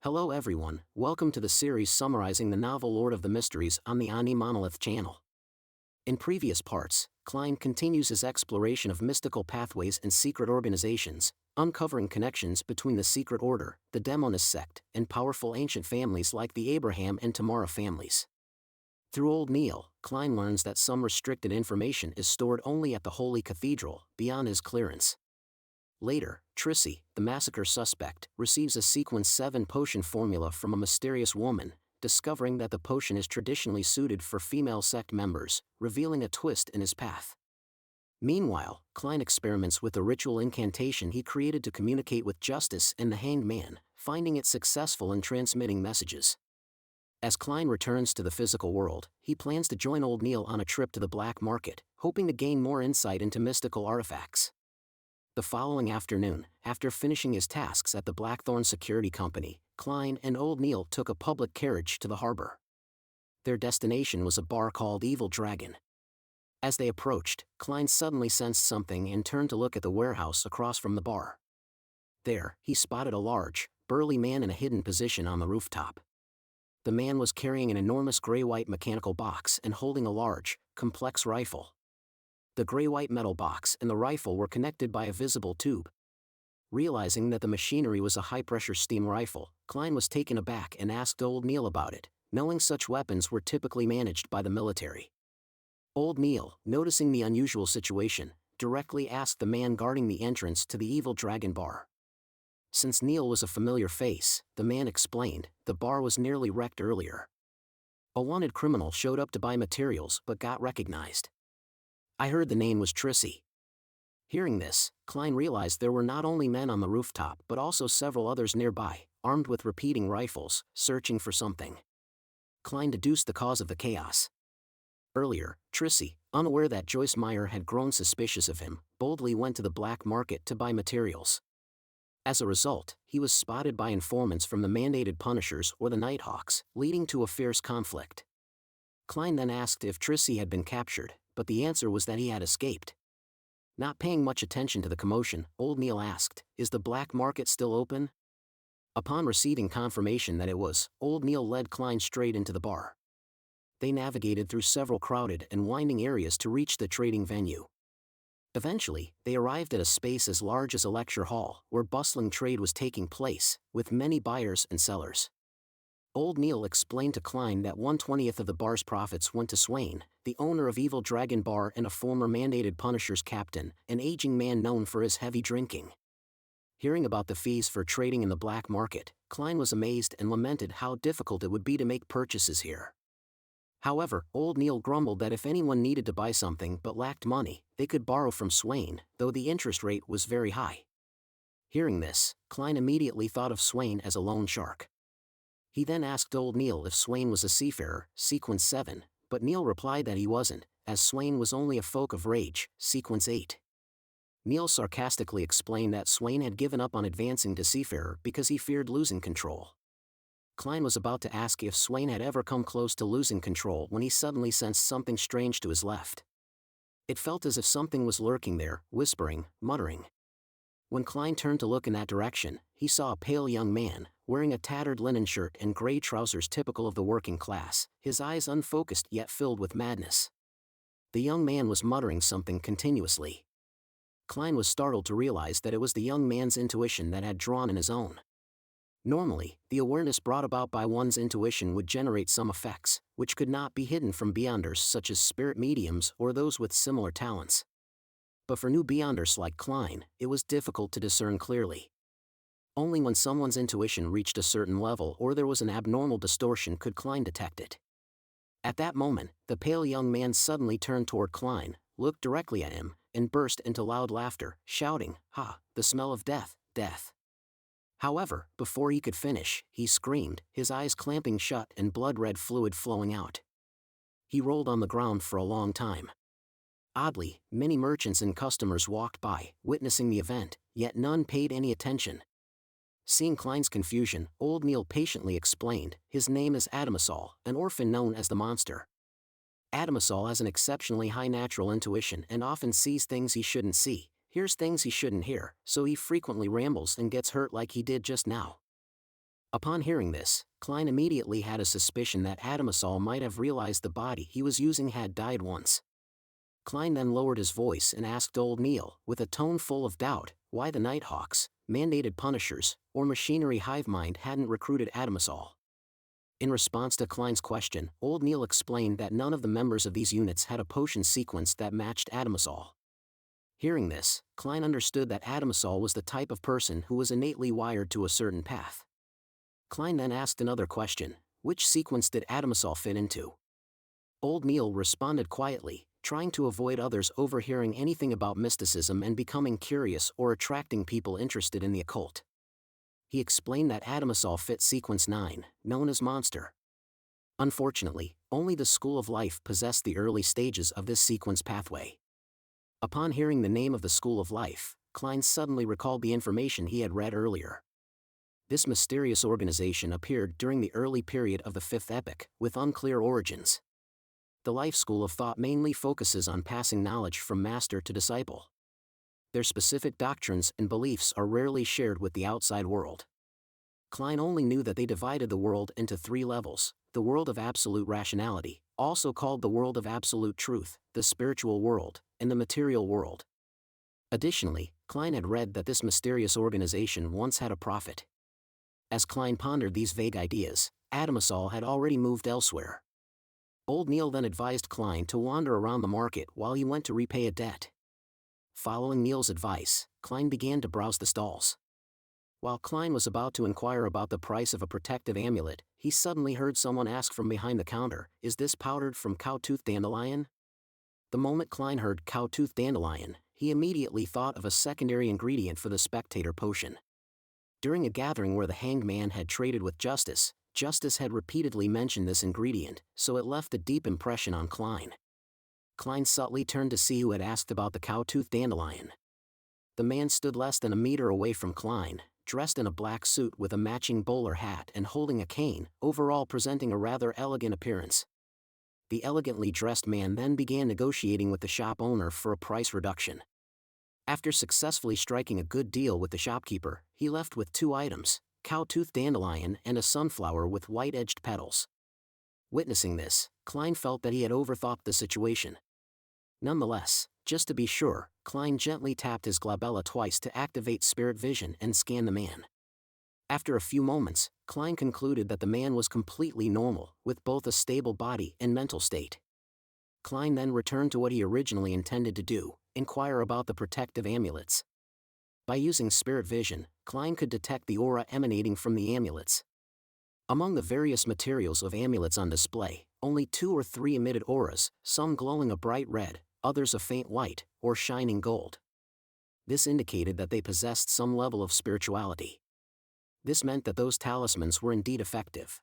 Hello everyone, welcome to the series summarizing the novel Lord of the Mysteries on the AniMonolith channel. In previous parts, Klein continues his exploration of mystical pathways and secret organizations, uncovering connections between the Secret Order, the Demonist sect, and powerful ancient families like the Abraham and Tamara families. Through Old Neil, Klein learns that some restricted information is stored only at the Holy Cathedral, beyond his clearance. Later, Trissy, the massacre suspect, receives a Sequence 7 potion formula from a mysterious woman, discovering that the potion is traditionally suited for female sect members, revealing a twist in his path. Meanwhile, Klein experiments with a ritual incantation he created to communicate with Justice and the Hanged Man, finding it successful in transmitting messages. As Klein returns to the physical world, he plans to join Old Neil on a trip to the black market, hoping to gain more insight into mystical artifacts. The following afternoon, after finishing his tasks at the Blackthorn Security Company, Klein and Old Neil took a public carriage to the harbor. Their destination was a bar called Evil Dragon. As they approached, Klein suddenly sensed something and turned to look at the warehouse across from the bar. There, he spotted a large, burly man in a hidden position on the rooftop. The man was carrying an enormous gray-white mechanical box and holding a large, complex rifle. The gray-white metal box and the rifle were connected by a visible tube. Realizing that the machinery was a high-pressure steam rifle, Klein was taken aback and asked Old Neil about it, knowing such weapons were typically managed by the military. Old Neil, noticing the unusual situation, directly asked the man guarding the entrance to the Evil Dragon bar. Since Neil was a familiar face, the man explained, the bar was nearly wrecked earlier. A wanted criminal showed up to buy materials but got recognized. I heard the name was Trissy. Hearing this, Klein realized there were not only men on the rooftop but also several others nearby, armed with repeating rifles, searching for something. Klein deduced the cause of the chaos. Earlier, Trissy, unaware that Joyce Meyer had grown suspicious of him, boldly went to the black market to buy materials. As a result, he was spotted by informants from the mandated Punishers or the Nighthawks, leading to a fierce conflict. Klein then asked if Trissy had been captured, but the answer was that he had escaped. Not paying much attention to the commotion, Old Neil asked, "Is the black market still open?" Upon receiving confirmation that it was, Old Neil led Klein straight into the bar. They navigated through several crowded and winding areas to reach the trading venue. Eventually, they arrived at a space as large as a lecture hall, where bustling trade was taking place, with many buyers and sellers. Old Neil explained to Klein that 1/20th of the bar's profits went to Swain, the owner of Evil Dragon Bar and a former mandated Punishers captain, an aging man known for his heavy drinking. Hearing about the fees for trading in the black market, Klein was amazed and lamented how difficult it would be to make purchases here. However, Old Neil grumbled that if anyone needed to buy something but lacked money, they could borrow from Swain, though the interest rate was very high. Hearing this, Klein immediately thought of Swain as a loan shark. He then asked Old Neil if Swain was a seafarer, Sequence 7, but Neil replied that he wasn't, as Swain was only a folk of rage, Sequence 8. Neil sarcastically explained that Swain had given up on advancing to seafarer because he feared losing control. Klein was about to ask if Swain had ever come close to losing control when he suddenly sensed something strange to his left. It felt as if something was lurking there, whispering, muttering. When Klein turned to look in that direction, he saw a pale young man, wearing a tattered linen shirt and gray trousers typical of the working class, his eyes unfocused yet filled with madness. The young man was muttering something continuously. Klein was startled to realize that it was the young man's intuition that had drawn in his own. Normally, the awareness brought about by one's intuition would generate some effects, which could not be hidden from beyonders such as spirit mediums or those with similar talents. But for new beyonders like Klein, it was difficult to discern clearly. Only when someone's intuition reached a certain level or there was an abnormal distortion could Klein detect it. At that moment, the pale young man suddenly turned toward Klein, looked directly at him, and burst into loud laughter, shouting, "Ha, the smell of death, death." However, before he could finish, he screamed, his eyes clamping shut and blood-red fluid flowing out. He rolled on the ground for a long time. Oddly, many merchants and customers walked by, witnessing the event, yet none paid any attention. Seeing Klein's confusion, Old Neil patiently explained, "His name is Adamasol, an orphan known as the Monster. Adamasol has an exceptionally high natural intuition and often sees things he shouldn't see, hears things he shouldn't hear, so he frequently rambles and gets hurt like he did just now. Upon hearing this, Klein immediately had a suspicion that AniMonolith might have realized the body he was using had died once. Klein then lowered his voice and asked old Neil, with a tone full of doubt, why the Nighthawks, mandated punishers, or machinery hive mind hadn't recruited AniMonolith. In response to Klein's question, old Neil explained that none of the members of these units had a potion sequence that matched AniMonolith. Hearing this, Klein understood that AniMonolith was the type of person who was innately wired to a certain path. Klein then asked another question: which sequence did AniMonolith fit into? Old Neil responded quietly, trying to avoid others overhearing anything about mysticism and becoming curious or attracting people interested in the occult. He explained that AniMonolith fit sequence 9, known as Monster. Unfortunately, only the School of Life possessed the early stages of this sequence pathway. Upon hearing the name of the School of Life, Klein suddenly recalled the information he had read earlier. This mysterious organization appeared during the early period of the Fifth Epoch, with unclear origins. The Life School of Thought mainly focuses on passing knowledge from master to disciple. Their specific doctrines and beliefs are rarely shared with the outside world. Klein only knew that they divided the world into 3 levels: the world of absolute rationality, also called the world of absolute truth, the spiritual world, and the material world. Additionally, Klein had read that this mysterious organization once had a prophet. As Klein pondered these vague ideas, AniMonolith had already moved elsewhere. Old Neil then advised Klein to wander around the market while he went to repay a debt. Following Neil's advice, Klein began to browse the stalls. While Klein was about to inquire about the price of a protective amulet, he suddenly heard someone ask from behind the counter, "Is this powdered from cow-tooth dandelion?" The moment Klein heard cow-tooth dandelion, he immediately thought of a secondary ingredient for the spectator potion. During a gathering where the hanged man had traded with Justice, Justice had repeatedly mentioned this ingredient, so it left a deep impression on Klein. Klein subtly turned to see who had asked about the cow-tooth dandelion. The man stood less than a meter away from Klein, dressed in a black suit with a matching bowler hat and holding a cane, overall presenting a rather elegant appearance. The elegantly dressed man then began negotiating with the shop owner for a price reduction. After successfully striking a good deal with the shopkeeper, he left with 2 items: cow-tooth dandelion and a sunflower with white-edged petals. Witnessing this, Klein felt that he had overthought the situation. Nonetheless, just to be sure, Klein gently tapped his glabella twice to activate spirit vision and scan the man. After a few moments, Klein concluded that the man was completely normal, with both a stable body and mental state. Klein then returned to what he originally intended to do: inquire about the protective amulets. By using spirit vision, Klein could detect the aura emanating from the amulets. Among the various materials of amulets on display, only 2 or 3 emitted auras, some glowing a bright red, others a faint white, or shining gold. This indicated that they possessed some level of spirituality. This meant that those talismans were indeed effective.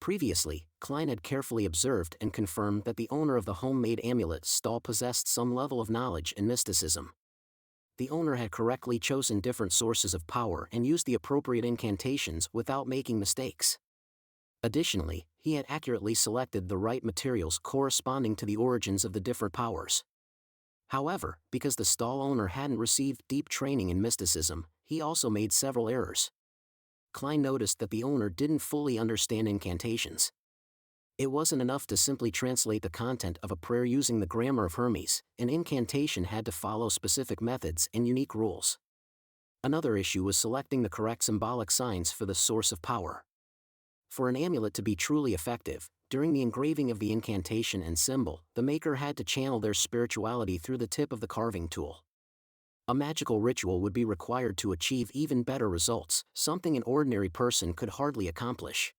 Previously, Klein had carefully observed and confirmed that the owner of the homemade amulet stall possessed some level of knowledge and mysticism. The owner had correctly chosen different sources of power and used the appropriate incantations without making mistakes. Additionally, he had accurately selected the right materials corresponding to the origins of the different powers. However, because the stall owner hadn't received deep training in mysticism, he also made several errors. Klein noticed that the owner didn't fully understand incantations. It wasn't enough to simply translate the content of a prayer using the grammar of Hermes. An incantation had to follow specific methods and unique rules. Another issue was selecting the correct symbolic signs for the source of power. For an amulet to be truly effective, during the engraving of the incantation and symbol, the maker had to channel their spirituality through the tip of the carving tool. A magical ritual would be required to achieve even better results, something an ordinary person could hardly accomplish.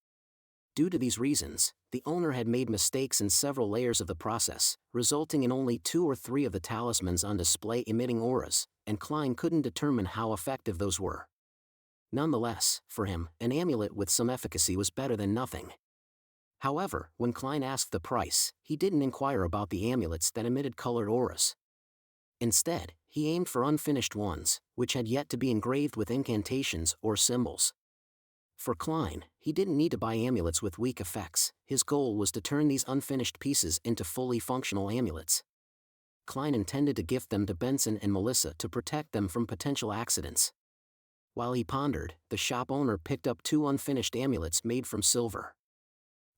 Due to these reasons, the owner had made mistakes in several layers of the process, resulting in only 2 or 3 of the talismans on display emitting auras, and Klein couldn't determine how effective those were. Nonetheless, for him, an amulet with some efficacy was better than nothing. However, when Klein asked the price, he didn't inquire about the amulets that emitted colored auras. Instead, he aimed for unfinished ones, which had yet to be engraved with incantations or symbols. For Klein, he didn't need to buy amulets with weak effects. His goal was to turn these unfinished pieces into fully functional amulets. Klein intended to gift them to Benson and Melissa to protect them from potential accidents. While he pondered, the shop owner picked up 2 unfinished amulets made from silver.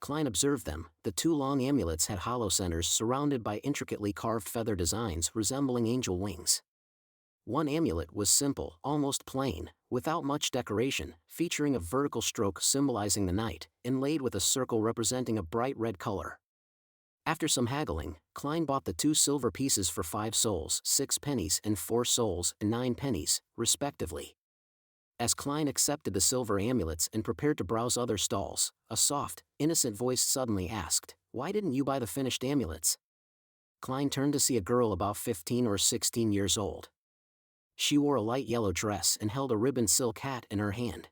Klein observed them. The 2 long amulets had hollow centers surrounded by intricately carved feather designs resembling angel wings. One amulet was simple, almost plain, without much decoration, featuring a vertical stroke symbolizing the night, inlaid with a circle representing a bright red color. After some haggling, Klein bought the 2 silver pieces for 5 sols, 6 pennies, and 4 sols, and 9 pennies, respectively. As Klein accepted the silver amulets and prepared to browse other stalls, a soft, innocent voice suddenly asked, "Why didn't you buy the finished amulets?" Klein turned to see a girl about 15 or 16 years old. She wore a light yellow dress and held a ribbon silk hat in her hand.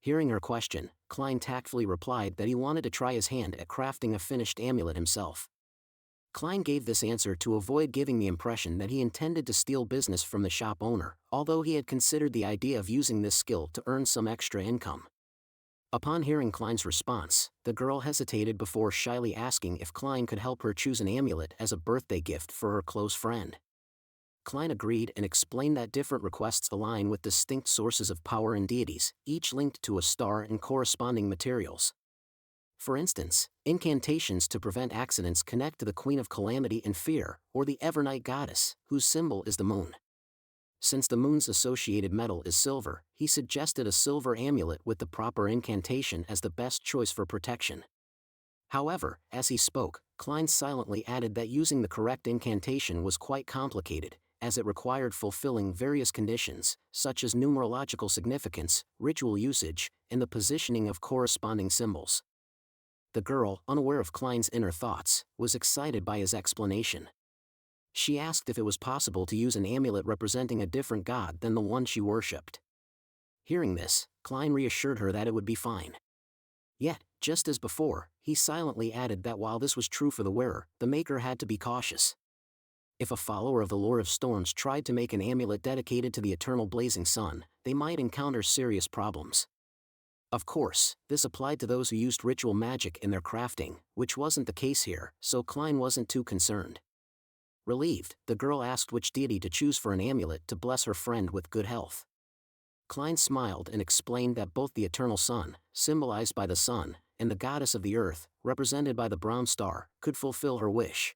Hearing her question, Klein tactfully replied that he wanted to try his hand at crafting a finished amulet himself. Klein gave this answer to avoid giving the impression that he intended to steal business from the shop owner, although he had considered the idea of using this skill to earn some extra income. Upon hearing Klein's response, the girl hesitated before shyly asking if Klein could help her choose an amulet as a birthday gift for her close friend. Klein agreed and explained that different requests align with distinct sources of power and deities, each linked to a star and corresponding materials. For instance, incantations to prevent accidents connect to the Queen of Calamity and Fear, or the Evernight Goddess, whose symbol is the moon. Since the moon's associated metal is silver, he suggested a silver amulet with the proper incantation as the best choice for protection. However, as he spoke, Klein silently added that using the correct incantation was quite complicated, as it required fulfilling various conditions, such as numerological significance, ritual usage, and the positioning of corresponding symbols. The girl, unaware of Klein's inner thoughts, was excited by his explanation. She asked if it was possible to use an amulet representing a different god than the one she worshipped. Hearing this, Klein reassured her that it would be fine. Yet, just as before, he silently added that while this was true for the wearer, the maker had to be cautious. If a follower of the Lord of Storms tried to make an amulet dedicated to the eternal blazing sun, they might encounter serious problems. Of course, this applied to those who used ritual magic in their crafting, which wasn't the case here, so Klein wasn't too concerned. Relieved, the girl asked which deity to choose for an amulet to bless her friend with good health. Klein smiled and explained that both the eternal sun, symbolized by the sun, and the goddess of the earth, represented by the brown star, could fulfill her wish.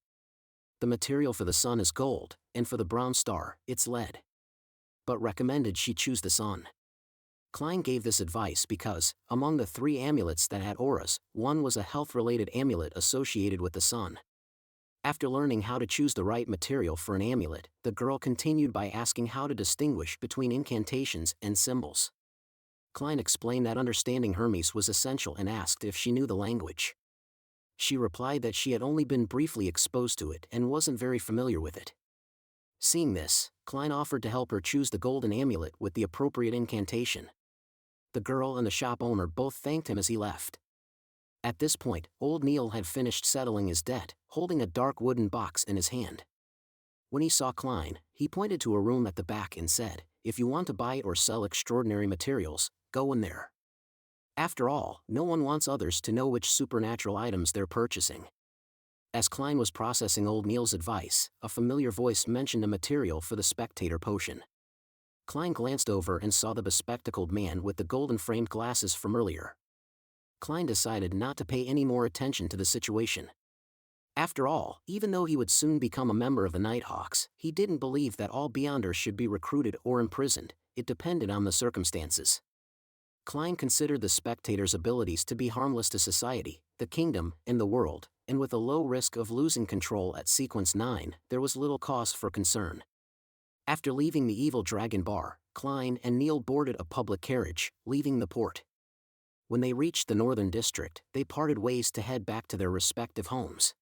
The material for the sun is gold, and for the brown star, it's lead. But recommended she choose the sun. Klein gave this advice because, among the 3 amulets that had auras, one was a health-related amulet associated with the sun. After learning how to choose the right material for an amulet, the girl continued by asking how to distinguish between incantations and symbols. Klein explained that understanding Hermes was essential and asked if she knew the language. She replied that she had only been briefly exposed to it and wasn't very familiar with it. Seeing this, Klein offered to help her choose the golden amulet with the appropriate incantation. The girl and the shop owner both thanked him as he left. At this point, old Neil had finished settling his debt, holding a dark wooden box in his hand. When he saw Klein, he pointed to a room at the back and said, "If you want to buy or sell extraordinary materials, go in there. After all, no one wants others to know which supernatural items they're purchasing." As Klein was processing old Neil's advice, a familiar voice mentioned a material for the spectator potion. Klein glanced over and saw the bespectacled man with the golden-framed glasses from earlier. Klein decided not to pay any more attention to the situation. After all, even though he would soon become a member of the Nighthawks, he didn't believe that all Beyonders should be recruited or imprisoned. It depended on the circumstances. Klein considered the spectator's abilities to be harmless to society, the kingdom, and the world, and with a low risk of losing control at Sequence 9, there was little cause for concern. After leaving the Evil Dragon Bar, Klein and Neil boarded a public carriage, leaving the port. When they reached the Northern District, they parted ways to head back to their respective homes.